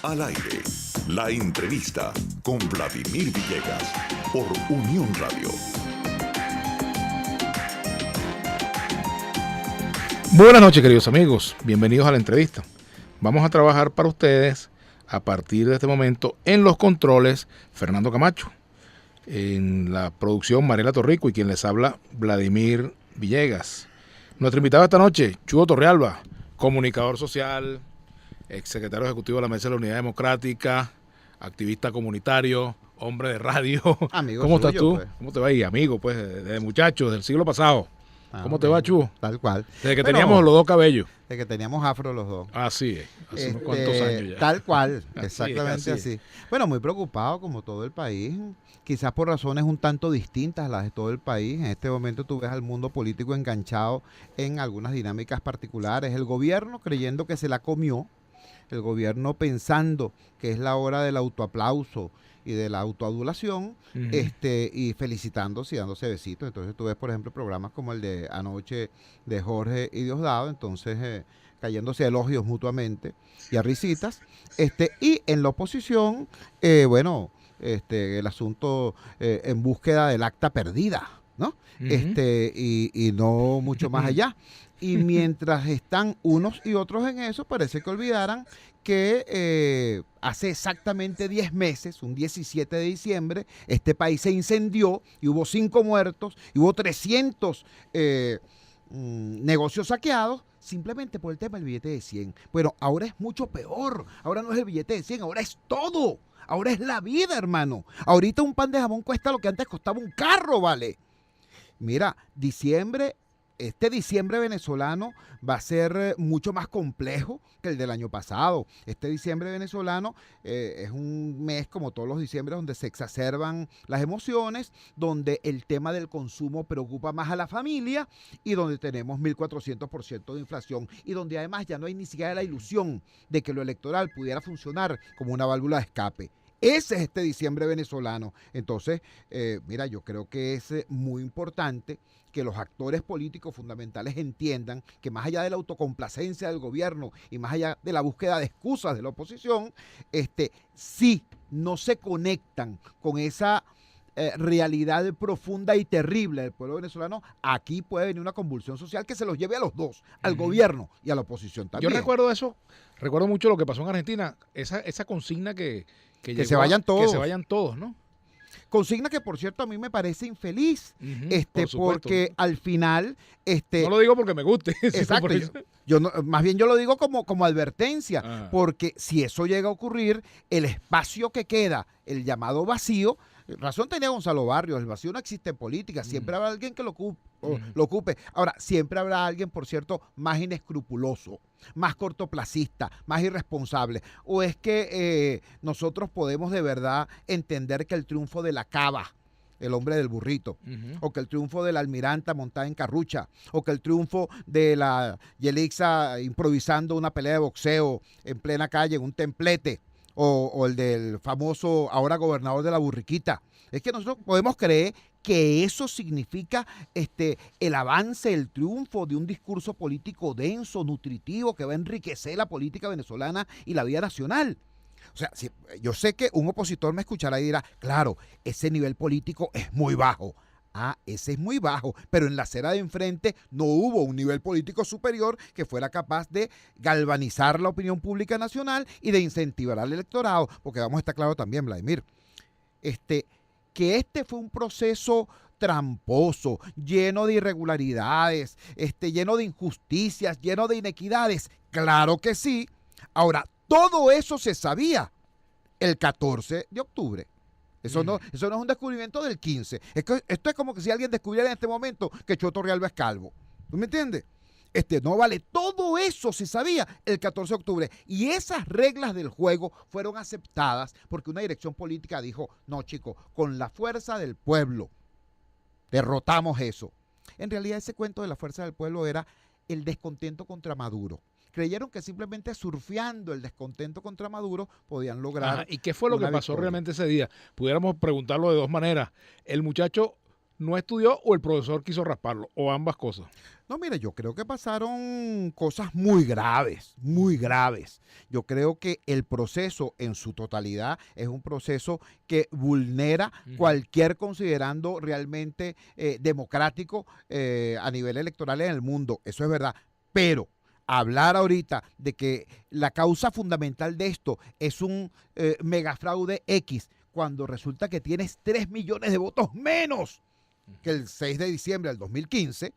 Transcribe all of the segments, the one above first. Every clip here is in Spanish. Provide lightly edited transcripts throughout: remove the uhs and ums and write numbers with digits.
Al aire, la entrevista con Vladimir Villegas por Unión Radio. Buenas noches, queridos amigos. Bienvenidos a la entrevista. Vamos a trabajar para ustedes a partir de este momento en los controles Fernando Camacho, en la producción Mariela Torrico y quien les habla Vladimir Villegas. Nuestro invitado esta noche, Chugo Torrealba, comunicador social, exsecretario ejecutivo de la Mesa de la Unidad Democrática, activista comunitario, hombre de radio. Amigo ¿Cómo suyo, estás tú? pues. ¿Cómo te va ahí, amigo? Pues desde muchachos del siglo pasado. ¿Cómo te va, Chugo? Tal cual. Desde que teníamos los dos cabellos. Desde que teníamos afro los dos. Así es, hace unos cuantos años ya. Tal cual, Así exactamente es. así. Bueno, muy preocupado como todo el país, quizás por razones un tanto distintas a las de todo el país. En este momento tú ves al mundo político enganchado en algunas dinámicas particulares. El gobierno creyendo que se la comió, el gobierno pensando que es la hora del autoaplauso y de la autoadulación, y felicitándose y dándose besitos. Entonces tú ves, por ejemplo, programas como el de anoche de Jorge y Diosdado, entonces cayéndose elogios mutuamente y a risitas. Y en la oposición, el asunto en búsqueda del acta perdida, ¿no? Y no mucho más allá. Y mientras están unos y otros en eso, parece que olvidaran que hace exactamente 10 meses, un 17 de diciembre, este país se incendió y hubo 5 muertos, y hubo 300 negocios saqueados, simplemente por el tema del billete de 100. Bueno, ahora es mucho peor. Ahora no es el billete de 100, ahora es todo. Ahora es la vida, hermano. Ahorita un pan de jamón cuesta lo que antes costaba un carro, ¿vale? Mira, este diciembre venezolano va a ser mucho más complejo que el del año pasado. Este diciembre venezolano es un mes, como todos los diciembres, donde se exacerban las emociones, donde el tema del consumo preocupa más a la familia y donde tenemos 1.400% de inflación y donde además ya no hay ni siquiera la ilusión de que lo electoral pudiera funcionar como una válvula de escape. Ese es este diciembre venezolano. Entonces, mira, yo creo que es muy importante que los actores políticos fundamentales entiendan que más allá de la autocomplacencia del gobierno y más allá de la búsqueda de excusas de la oposición, si no se conectan con esa realidad profunda y terrible del pueblo venezolano, aquí puede venir una convulsión social que se los lleve a los dos, al gobierno y a la oposición también. Yo recuerdo mucho lo que pasó en Argentina, esa consigna que se vayan todos. Que se vayan todos, ¿no? Consigna que, por cierto, a mí me parece infeliz, ¿no? porque al final... no lo digo porque me guste. Exacto, más bien yo lo digo como advertencia, porque si eso llega a ocurrir, el espacio que queda, el llamado vacío, razón tenía Gonzalo Barrios, el vacío no existe en política, siempre habrá alguien que lo ocupe. Ahora, siempre habrá alguien, por cierto, más inescrupuloso, más cortoplacista, más irresponsable. ¿O es que nosotros podemos de verdad entender que el triunfo de la Cava, el hombre del burrito, o que el triunfo de la almiranta montada en carrucha, o que el triunfo de la Yelixa improvisando una pelea de boxeo en plena calle, en un templete, o el del famoso ahora gobernador de la Burriquita, es que nosotros podemos creer que eso significa el avance, el triunfo de un discurso político denso, nutritivo, que va a enriquecer la política venezolana y la vida nacional? O sea, yo sé que un opositor me escuchará y dirá, claro, ese nivel político es muy bajo. Ese es muy bajo, pero en la acera de enfrente no hubo un nivel político superior que fuera capaz de galvanizar la opinión pública nacional y de incentivar al electorado, porque vamos a estar claros también, Vladimir, que fue un proceso tramposo, lleno de irregularidades, lleno de injusticias, lleno de inequidades. Claro que sí. Ahora, todo eso se sabía el 14 de octubre. Eso no es un descubrimiento del 15. Esto es como que si alguien descubriera en este momento que Chugo Torrealba es calvo. ¿Tú me entiendes? No vale. Todo eso se sabía el 14 de octubre. Y esas reglas del juego fueron aceptadas porque una dirección política dijo, no, chicos, con la fuerza del pueblo derrotamos eso. En realidad ese cuento de la fuerza del pueblo era el descontento contra Maduro. Creyeron que simplemente surfeando el descontento contra Maduro podían lograr. ¿Y qué fue lo que pasó realmente ese día? Pudiéramos preguntarlo de dos maneras. El muchacho no estudió o el profesor quiso rasparlo, o ambas cosas. No, mire, yo creo que pasaron cosas muy graves, muy graves. Yo creo que el proceso en su totalidad es un proceso que vulnera cualquier considerando realmente democrático a nivel electoral en el mundo. Eso es verdad. Pero hablar ahorita de que la causa fundamental de esto es un megafraude X, cuando resulta que tienes 3 millones de votos menos que el 6 de diciembre del 2015,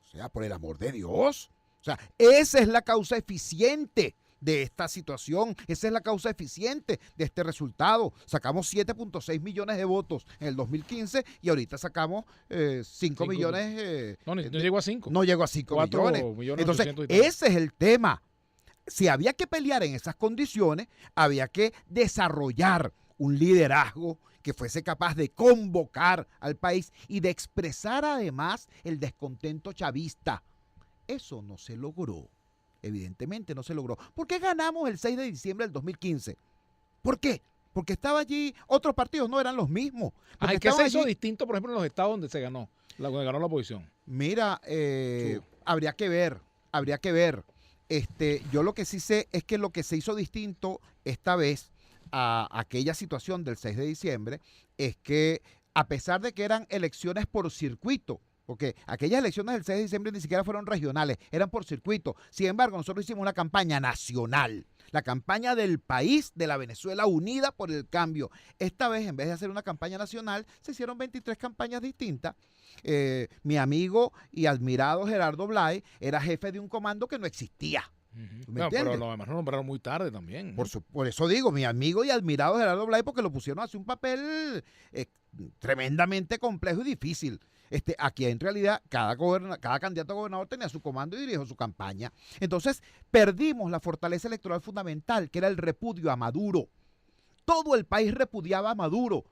o sea, por el amor de Dios. O sea, esa es la causa eficiente de esta situación. Esa es la causa eficiente de este resultado. Sacamos 7.6 millones de votos en el 2015 y ahorita sacamos 5 millones. No llegó a 5. No llegó a 5 millones. Entonces, 800 ese es el tema. Si había que pelear en esas condiciones, había que desarrollar un liderazgo que fuese capaz de convocar al país y de expresar además el descontento chavista. Eso no se logró. Evidentemente no se logró. ¿Por qué ganamos el 6 de diciembre del 2015? ¿Por qué? Porque estaba allí, otros partidos no eran los mismos. ¿Qué se hizo distinto, por ejemplo, en los estados donde se ganó, donde ganó la oposición? Mira, habría que ver. Yo lo que sí sé es que lo que se hizo distinto esta vez a aquella situación del 6 de diciembre es que, a pesar de que eran elecciones por circuito, porque aquellas elecciones del 6 de diciembre ni siquiera fueron regionales, eran por circuito. Sin embargo, nosotros hicimos una campaña nacional, la campaña del país, de la Venezuela unida por el cambio. Esta vez, en vez de hacer una campaña nacional, se hicieron 23 campañas distintas. Mi amigo y admirado Gerardo Blay era jefe de un comando que no existía. No, pero lo demás lo nombraron muy tarde también. Por eso digo, mi amigo y admirado Gerardo Blay, porque lo pusieron a hacer un papel tremendamente complejo y difícil. Aquí en realidad cada candidato a gobernador tenía su comando y dirigió su campaña. Entonces perdimos la fortaleza electoral fundamental, que era el repudio a Maduro. Todo el país repudiaba a Maduro.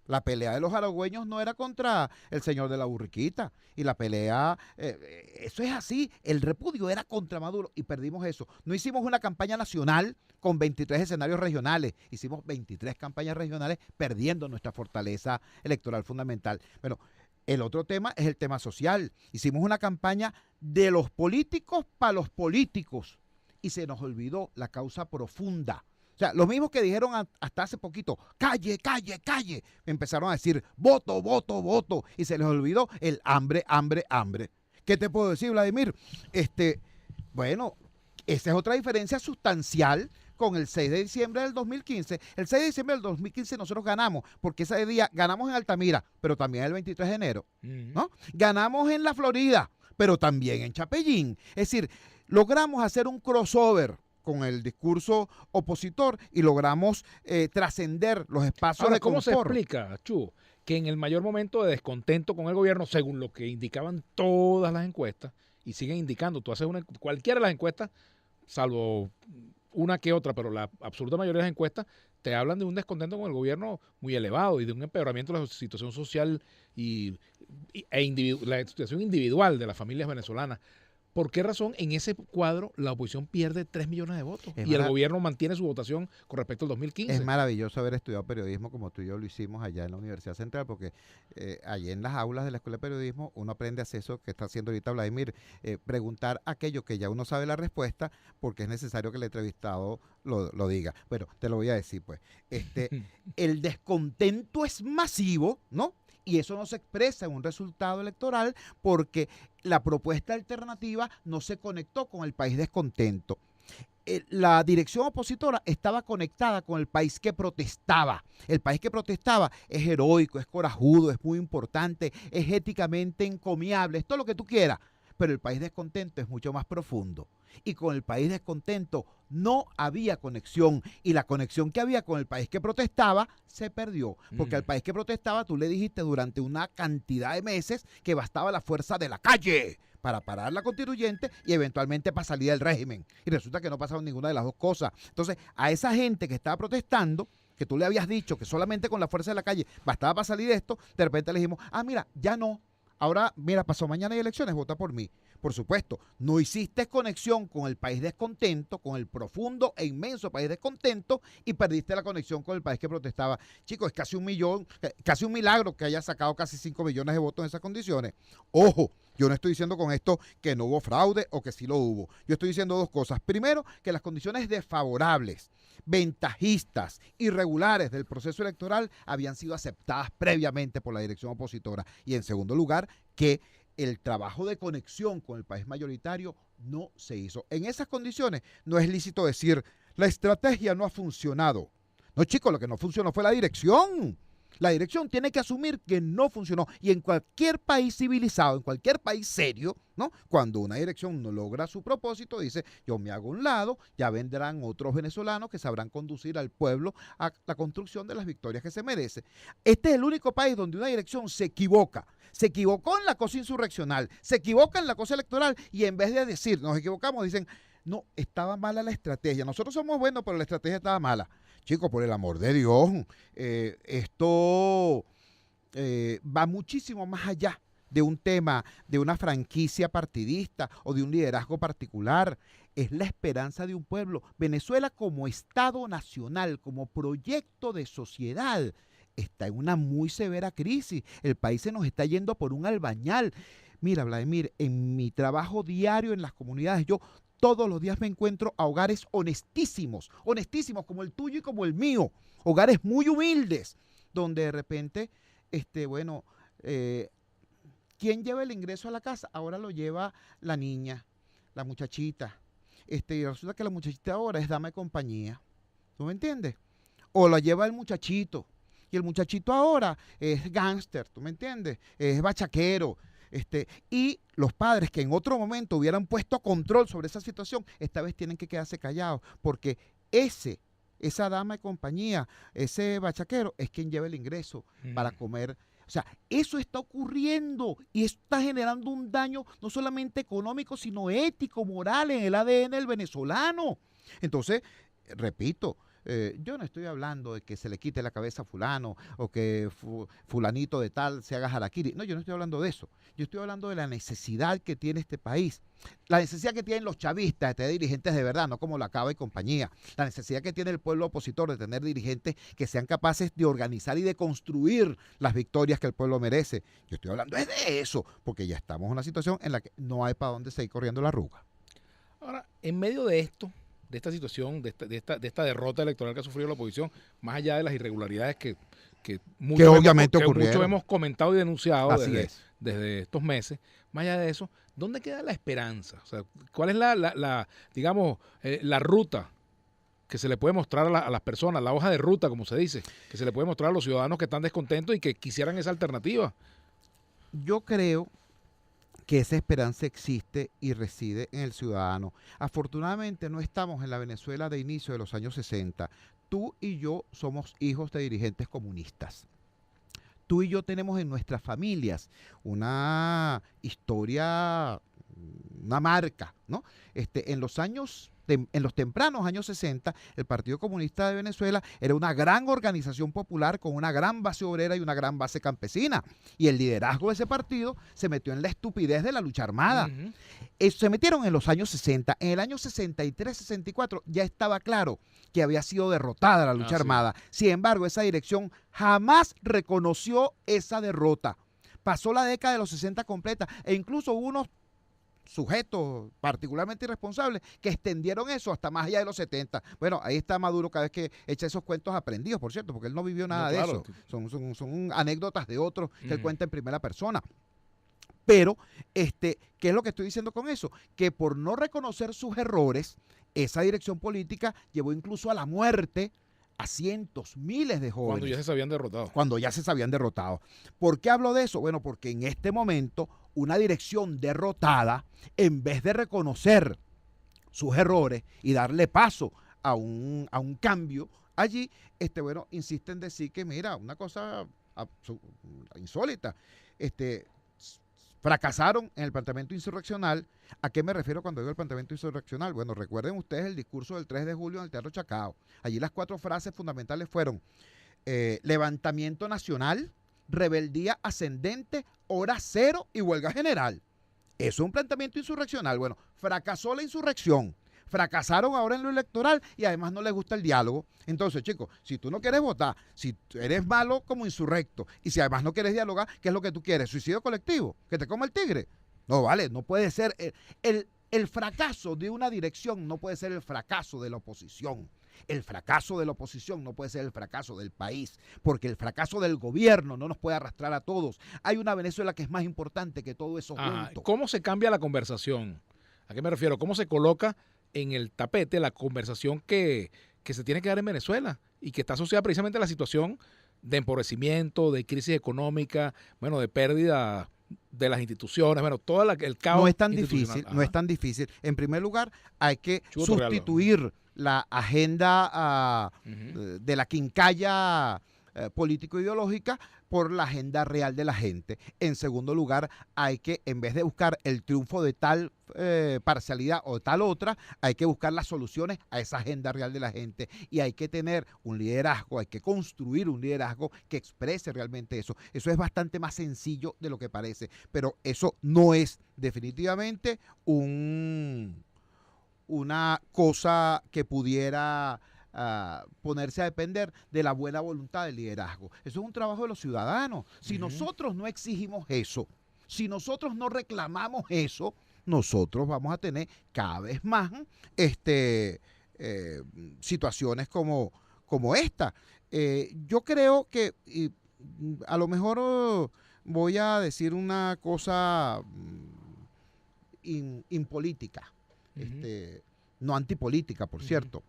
La pelea de los aragüeños no era contra el señor de la burriquita. Y la pelea, eso es así, el repudio era contra Maduro y perdimos eso. No hicimos una campaña nacional con 23 escenarios regionales. Hicimos 23 campañas regionales perdiendo nuestra fortaleza electoral fundamental. Bueno, el otro tema es el tema social. Hicimos una campaña de los políticos para los políticos y se nos olvidó la causa profunda. O sea, los mismos que dijeron hasta hace poquito, calle, calle, calle, empezaron a decir voto, voto, voto, y se les olvidó el hambre, hambre, hambre. ¿Qué te puedo decir, Vladimir? Bueno, esa es otra diferencia sustancial con el 6 de diciembre del 2015. El 6 de diciembre del 2015 nosotros ganamos, porque ese día ganamos en Altamira, pero también el 23 de enero, ¿no? Ganamos en la Florida, pero también en Chapellín. Es decir, logramos hacer un crossover con el discurso opositor y logramos trascender los espacios de confort. ¿Cómo se explica, Chu, que en el mayor momento de descontento con el gobierno, según lo que indicaban todas las encuestas, y siguen indicando, tú haces cualquiera de las encuestas, salvo una que otra, pero la absoluta mayoría de las encuestas te hablan de un descontento con el gobierno muy elevado y de un empeoramiento de la situación social la situación individual de las familias venezolanas. ¿Por qué razón en ese cuadro la oposición pierde 3 millones de votos y el gobierno mantiene su votación con respecto al 2015? Es maravilloso haber estudiado periodismo como tú y yo lo hicimos allá en la Universidad Central, porque allí en las aulas de la Escuela de Periodismo uno aprende a hacer eso que está haciendo ahorita Vladimir, preguntar aquello que ya uno sabe la respuesta, porque es necesario que el entrevistado lo diga. Bueno, te lo voy a decir pues. El descontento es masivo, ¿no? Y eso no se expresa en un resultado electoral porque la propuesta alternativa no se conectó con el país descontento. La dirección opositora estaba conectada con el país que protestaba. El país que protestaba es heroico, es corajudo, es muy importante, es éticamente encomiable, es todo lo que tú quieras. Pero el país descontento es mucho más profundo. Y con el país descontento no había conexión. Y la conexión que había con el país que protestaba se perdió. Porque al país que protestaba tú le dijiste durante una cantidad de meses que bastaba la fuerza de la calle para parar la constituyente y eventualmente para salir del régimen. Y resulta que no pasaron ninguna de las dos cosas. Entonces, a esa gente que estaba protestando, que tú le habías dicho que solamente con la fuerza de la calle bastaba para salir de esto, de repente le dijimos, mira, ya no. ahora, mira, pasó mañana hay elecciones, vota por mí. Por supuesto, no hiciste conexión con el país descontento, con el profundo e inmenso país descontento, y perdiste la conexión con el país que protestaba. Chicos, es casi 1 millón, casi un milagro que haya sacado casi 5 millones de votos en esas condiciones. Ojo, yo no estoy diciendo con esto que no hubo fraude o que sí lo hubo. Yo estoy diciendo dos cosas. Primero, que las condiciones desfavorables, ventajistas, irregulares del proceso electoral habían sido aceptadas previamente por la dirección opositora. Y en segundo lugar, que el trabajo de conexión con el país mayoritario no se hizo. En esas condiciones no es lícito decir, la estrategia no ha funcionado. No, chicos, lo que no funcionó fue la dirección. La dirección tiene que asumir que no funcionó. Y en cualquier país civilizado, en cualquier país serio, ¿no? Cuando una dirección no logra su propósito, dice, yo me hago a un lado, ya vendrán otros venezolanos que sabrán conducir al pueblo a la construcción de las victorias que se merece. Este es el único país donde una dirección se equivoca. Se equivocó en la cosa insurreccional, se equivoca en la cosa electoral, y en vez de decir, nos equivocamos, dicen, no, estaba mala la estrategia. Nosotros somos buenos, pero la estrategia estaba mala. Chicos, por el amor de Dios, esto va muchísimo más allá de un tema, de una franquicia partidista o de un liderazgo particular. Es la esperanza de un pueblo. Venezuela como Estado nacional, como proyecto de sociedad, está en una muy severa crisis. El país se nos está yendo por un albañal. Mira, Vladimir, en mi trabajo diario en las comunidades, yo todos los días me encuentro a hogares honestísimos, honestísimos como el tuyo y como el mío, hogares muy humildes, donde de repente, ¿quién lleva el ingreso a la casa? Ahora lo lleva la niña, la muchachita, y resulta que la muchachita ahora es dama de compañía, ¿tú me entiendes? O la lleva el muchachito, y el muchachito ahora es gángster, ¿tú me entiendes? Es bachaquero. Y los padres que en otro momento hubieran puesto control sobre esa situación, esta vez tienen que quedarse callados, porque esa dama de compañía, ese bachaquero, es quien lleva el ingreso para comer. O sea, eso está ocurriendo y está generando un daño no solamente económico, sino ético, moral en el ADN del venezolano. Entonces, repito, yo no estoy hablando de que se le quite la cabeza a fulano o que fulanito de tal se haga harakiri. No, yo no estoy hablando de eso. Yo estoy hablando de la necesidad que tiene este país. La necesidad que tienen los chavistas de tener dirigentes de verdad, no como la Cava y compañía. La necesidad que tiene el pueblo opositor de tener dirigentes que sean capaces de organizar y de construir las victorias que el pueblo merece. Yo estoy hablando de eso, porque ya estamos en una situación en la que no hay para dónde seguir corriendo la arruga. Ahora, en medio de esto, de esta situación, de esta derrota electoral que ha sufrido la oposición, más allá de las irregularidades que obviamente muchos ocurrieron, hemos comentado y denunciado desde estos meses, más allá de eso, ¿dónde queda la esperanza? O sea, ¿cuál es la ruta que se le puede mostrar a las personas, la hoja de ruta, como se dice, que se le puede mostrar a los ciudadanos que están descontentos y que quisieran esa alternativa? Yo creo que esa esperanza existe y reside en el ciudadano. Afortunadamente no estamos en la Venezuela de inicio de los años 60. Tú y yo somos hijos de dirigentes comunistas. Tú y yo tenemos en nuestras familias una historia, una marca, ¿no? En los tempranos años 60, el Partido Comunista de Venezuela era una gran organización popular con una gran base obrera y una gran base campesina. Y el liderazgo de ese partido se metió en la estupidez de la lucha armada. Se metieron en los años 60. En el año 63, 64 ya estaba claro que había sido derrotada la lucha armada. Sin embargo, esa dirección jamás reconoció esa derrota. Pasó la década de los 60 completa e incluso hubo unos sujetos particularmente irresponsables que extendieron eso hasta más allá de los 70. Bueno, ahí está Maduro cada vez que echa esos cuentos aprendidos, por cierto, porque él no vivió nada de eso. Son anécdotas de otros que él cuenta en primera persona. Pero, ¿qué es lo que estoy diciendo con eso? Que por no reconocer sus errores, esa dirección política llevó incluso a la muerte a cientos, miles de jóvenes. Cuando ya se sabían derrotado. Cuando ya se sabían derrotado. ¿Por qué hablo de eso? Bueno, porque en este momento una dirección derrotada, en vez de reconocer sus errores y darle paso a un cambio allí, insiste en decir que, mira, una cosa insólita, fracasaron en el planteamiento insurreccional. ¿A qué me refiero cuando digo el planteamiento insurreccional? Bueno, recuerden ustedes el discurso del 3 de julio en el Teatro Chacao. Allí las 4 frases fundamentales fueron levantamiento nacional, rebeldía ascendente, hora cero y huelga general. Eso es un planteamiento insurreccional. Bueno, fracasó la insurrección. Fracasaron ahora en lo electoral y además no les gusta el diálogo. Entonces, chicos, si tú no quieres votar, si eres malo como insurrecto y si además no quieres dialogar, ¿qué es lo que tú quieres? ¿Suicidio colectivo? ¿Que te coma el tigre? No, vale, no puede ser. El fracaso de una dirección no puede ser el fracaso de la oposición. El fracaso de la oposición no puede ser el fracaso del país, porque el fracaso del gobierno no nos puede arrastrar a todos. Hay una Venezuela que es más importante que todo eso junto. ¿Cómo se cambia la conversación? ¿A qué me refiero? ¿Cómo se coloca en el tapete la conversación que se tiene que dar en Venezuela y que está asociada precisamente a la situación de empobrecimiento, de crisis económica, bueno, de pérdida de las instituciones, bueno, todo el caos. No es tan difícil, no es tan difícil. En primer lugar, hay que sustituir la agenda de la quincalla político-ideológica por la agenda real de la gente. En segundo lugar, hay que, en vez de buscar el triunfo de tal parcialidad o tal otra, hay que buscar las soluciones a esa agenda real de la gente y hay que tener un liderazgo, hay que construir un liderazgo que exprese realmente eso. Eso es bastante más sencillo de lo que parece, pero eso no es definitivamente una cosa que pudiera ponerse a depender de la buena voluntad del liderazgo. Eso es un trabajo de los ciudadanos. Si nosotros no exigimos eso, si nosotros no reclamamos eso, nosotros vamos a tener cada vez más situaciones como esta. Yo creo que a lo mejor voy a decir una cosa impolítica, no antipolítica, por cierto.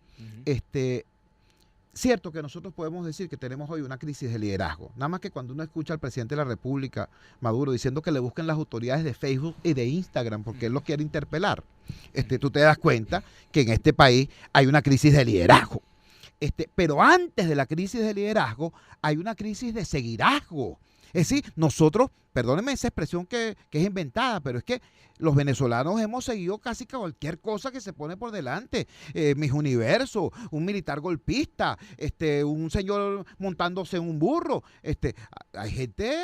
Cierto que nosotros podemos decir que tenemos hoy una crisis de liderazgo. Nada más que cuando uno escucha al presidente de la República, Maduro, diciendo que le busquen las autoridades de Facebook y de Instagram porque él los quiere interpelar, tú te das cuenta que en este país hay una crisis de liderazgo. Pero antes de la crisis de liderazgo hay una crisis de seguirazgo. Es decir, nosotros, perdónenme esa expresión que es inventada, pero es que los venezolanos hemos seguido casi cualquier cosa que se pone por delante. Mis Universos, un militar golpista, un señor montándose en un burro. Hay gente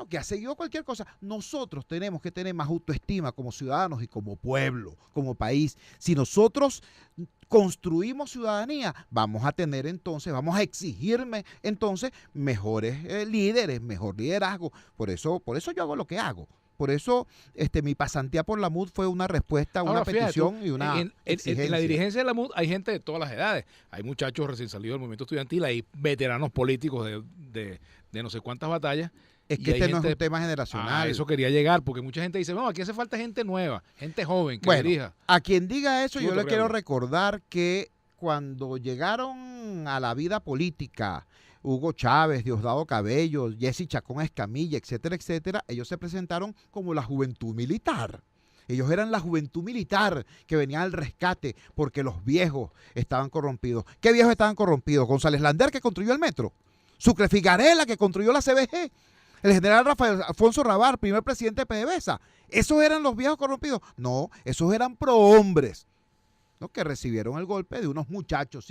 que ha seguido cualquier cosa. Nosotros tenemos que tener más autoestima como ciudadanos y como pueblo, como país. Si nosotros construimos ciudadanía, vamos a exigirme entonces mejores líderes, mejor liderazgo. Por eso yo hago lo que hago. Por eso mi pasantía por la MUD fue una respuesta a una petición y una exigencia. En la dirigencia de la MUD hay gente de todas las edades. Hay muchachos recién salidos del movimiento estudiantil, hay veteranos políticos de no sé cuántas batallas. Es que no es un tema generacional. Eso quería llegar, porque mucha gente dice, no, aquí hace falta gente nueva, gente joven que dirija. A quien diga eso, yo le quiero recordar que cuando llegaron a la vida política, Hugo Chávez, Diosdado Cabello, Jesse Chacón Escamilla, etcétera, etcétera, ellos se presentaron como la juventud militar. Ellos eran la juventud militar que venía al rescate porque los viejos estaban corrompidos. ¿Qué viejos estaban corrompidos? González Lander, que construyó el metro. Sucre Figarela, que construyó la CBG. El general Rafael Alfonso Rabar, primer presidente de PDVSA. ¿Esos eran los viejos corrompidos? No, esos eran prohombres, ¿no? Que recibieron el golpe de unos muchachos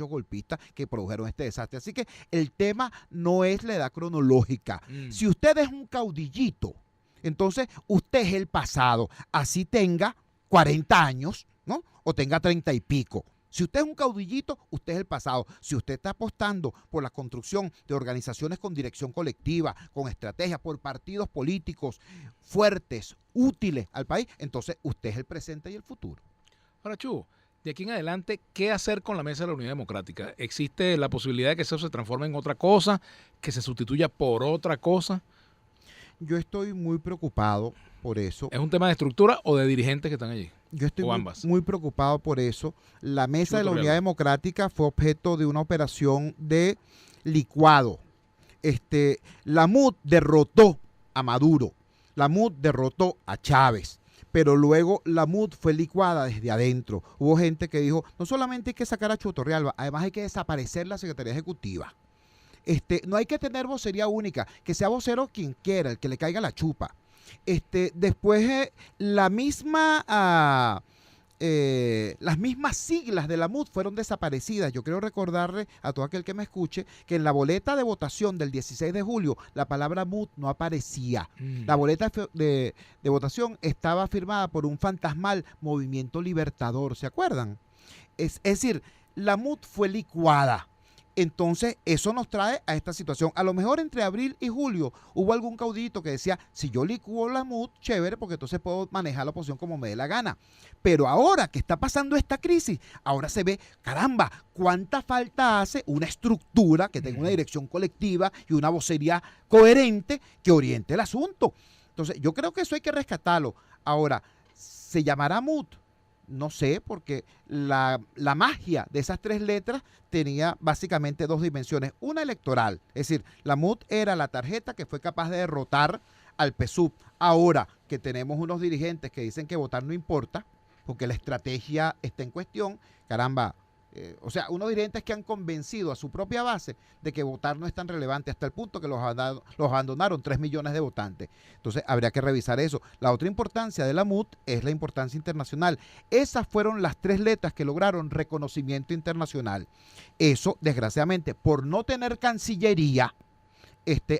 golpistas que produjeron este desastre. Así que el tema no es la edad cronológica. Si usted es un caudillito, entonces usted es el pasado, así tenga 40 años, ¿no? O tenga 30 y pico. Si usted es un caudillito, usted es el pasado. Si usted está apostando por la construcción de organizaciones con dirección colectiva, con estrategia, por partidos políticos fuertes, útiles al país, entonces usted es el presente y el futuro. Ahora, Chu, de aquí en adelante, ¿qué hacer con la Mesa de la Unidad Democrática? ¿Existe la posibilidad de que eso se transforme en otra cosa, que se sustituya por otra cosa? Yo estoy muy preocupado por eso. ¿Es un tema de estructura o de dirigentes que están allí? Yo estoy muy preocupado por eso. La Mesa de la Unidad Democrática fue objeto de una operación de licuado. La MUD derrotó a Maduro, la MUD derrotó a Chávez, pero luego la MUD fue licuada desde adentro. Hubo gente que dijo, no solamente hay que sacar a Chotorrealba, además hay que desaparecer la Secretaría Ejecutiva. No hay que tener vocería única, que sea vocero quien quiera, el que le caiga la chupa. Después la misma las mismas siglas de la MUD fueron desaparecidas. Yo quiero recordarle a todo aquel que me escuche que en la boleta de votación del 16 de julio la palabra MUD no aparecía. La boleta de votación estaba firmada por un fantasmal Movimiento Libertador, ¿se acuerdan? Es decir, la MUD fue licuada. Entonces, eso nos trae a esta situación. A lo mejor entre abril y julio hubo algún caudillito que decía, si yo licuo la MUD, chévere, porque entonces puedo manejar la oposición como me dé la gana. Pero ahora que está pasando esta crisis, ahora se ve, caramba, cuánta falta hace una estructura que tenga una dirección colectiva y una vocería coherente que oriente el asunto. Entonces, yo creo que eso hay que rescatarlo. Ahora, ¿se llamará MUD? No sé, porque la magia de esas tres letras tenía básicamente dos dimensiones. Una electoral, es decir, la MUD era la tarjeta que fue capaz de derrotar al PSUV. Ahora que tenemos unos dirigentes que dicen que votar no importa, porque la estrategia está en cuestión, caramba, o sea, unos dirigentes que han convencido a su propia base de que votar no es tan relevante hasta el punto que los abandonaron 3 millones de votantes. Entonces, habría que revisar eso. La otra importancia de la MUD es la importancia internacional. Esas fueron las tres letras que lograron reconocimiento internacional. Eso, desgraciadamente, por no tener cancillería,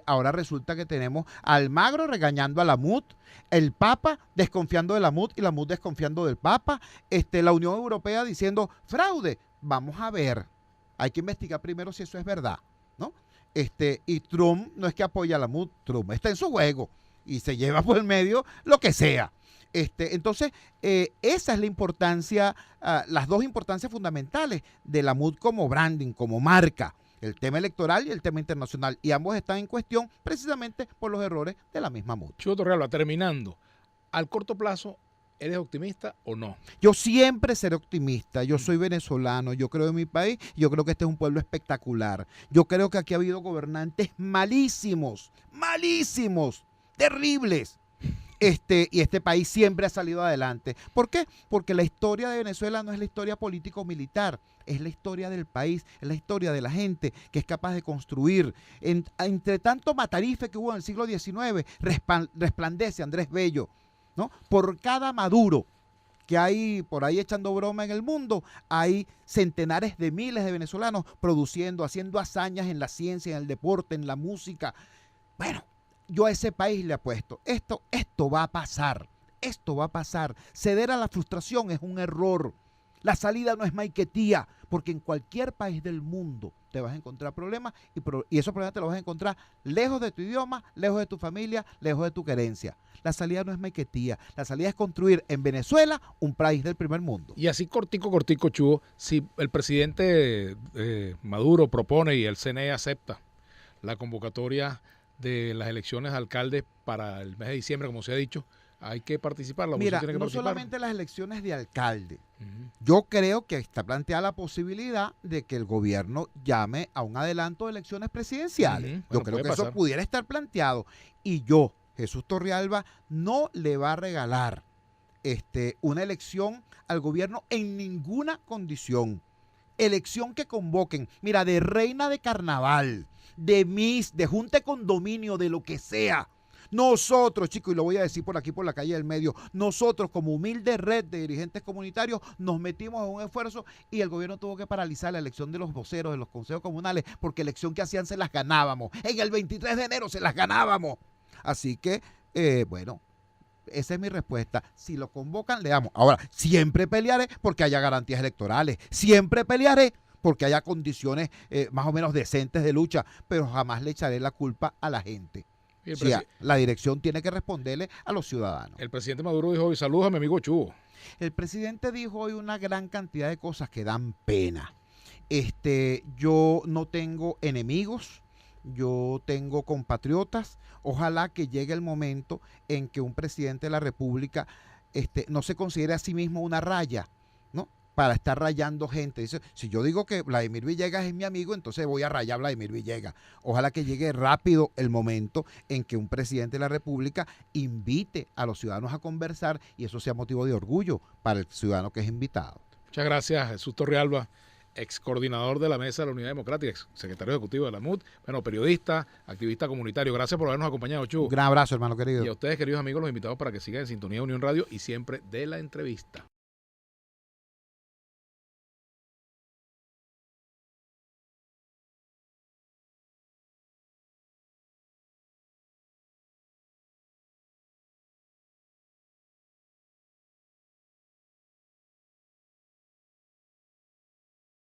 ahora resulta que tenemos a Almagro regañando a la MUD, el Papa desconfiando de la MUD y la MUD desconfiando del Papa, la Unión Europea diciendo fraude. Vamos a ver, hay que investigar primero si eso es verdad, ¿no? Y Trump no es que apoya a la MUD, Trump está en su juego y se lleva por el medio lo que sea. Entonces, esa es la importancia, las dos importancias fundamentales de la MUD como branding, como marca. El tema electoral y el tema internacional. Y ambos están en cuestión precisamente por los errores de la misma MUD. Chugo Torrealba, terminando, ¿al corto plazo eres optimista o no? Yo siempre seré optimista. Yo soy venezolano, yo creo en mi país, yo creo que este es un pueblo espectacular. Yo creo que aquí ha habido gobernantes malísimos, terribles. Y este país siempre ha salido adelante. ¿Por qué? Porque la historia de Venezuela no es la historia político-militar, es la historia del país, es la historia de la gente que es capaz de construir. Entre tanto matarife que hubo en el siglo XIX, resplandece Andrés Bello, ¿no? Por cada Maduro que hay por ahí echando broma en el mundo, hay centenares de miles de venezolanos produciendo, haciendo hazañas en la ciencia, en el deporte, en la música. Bueno, yo a ese país le apuesto. Esto va a pasar. Esto va a pasar. Ceder a la frustración es un error. La salida no es maiquetía, porque en cualquier país del mundo te vas a encontrar problemas y esos problemas te los vas a encontrar lejos de tu idioma, lejos de tu familia, lejos de tu querencia. La salida no es maiquetía. La salida es construir en Venezuela un país del primer mundo. Y así cortico, Chugo, si el presidente Maduro propone y el CNE acepta la convocatoria de las elecciones de alcaldes para el mes de diciembre, como se ha dicho, hay que participar. La Mira, tiene que no participar. solamente las elecciones de alcalde. Yo creo que está planteada la posibilidad de que el gobierno llame a un adelanto de elecciones presidenciales. Yo creo que eso pudiera estar planteado. Y yo, Jesús Torrealba, no le va a regalar una elección al gobierno en ninguna condición. Elección que convoquen, mira, de reina de carnaval, de Miss, de junta de condominio, de lo que sea. Nosotros, chicos, y lo voy a decir por aquí, por la calle del medio, nosotros como humilde red de dirigentes comunitarios nos metimos en un esfuerzo y el gobierno tuvo que paralizar la elección de los voceros de los consejos comunales porque elección que hacían se las ganábamos. En el 23 de enero se las ganábamos. Así que, bueno, esa es mi respuesta. Si lo convocan, le damos. Ahora, siempre pelearé porque haya garantías electorales. Siempre pelearé porque haya condiciones más o menos decentes de lucha, pero jamás le echaré la culpa a la gente. Sí, la dirección tiene que responderle a los ciudadanos. El presidente Maduro dijo hoy, saludos a mi amigo Chugo. El presidente dijo hoy una gran cantidad de cosas que dan pena. Yo no tengo enemigos, yo tengo compatriotas. Ojalá que llegue el momento en que un presidente de la República no se considere a sí mismo una raya, ¿no? Para estar rayando gente. Dice, si yo digo que Vladimir Villegas es mi amigo, entonces voy a rayar a Vladimir Villegas. Ojalá que llegue rápido el momento en que un presidente de la República invite a los ciudadanos a conversar y eso sea motivo de orgullo para el ciudadano que es invitado. Muchas gracias, Jesús Torrealba, ex coordinador de la Mesa de la Unidad Democrática, ex secretario ejecutivo de la MUD, bueno, periodista, activista comunitario. Gracias por habernos acompañado, Chugo. Un gran abrazo, hermano querido. Y a ustedes, queridos amigos, los invitamos para que sigan en sintonía de Unión Radio y siempre de la entrevista.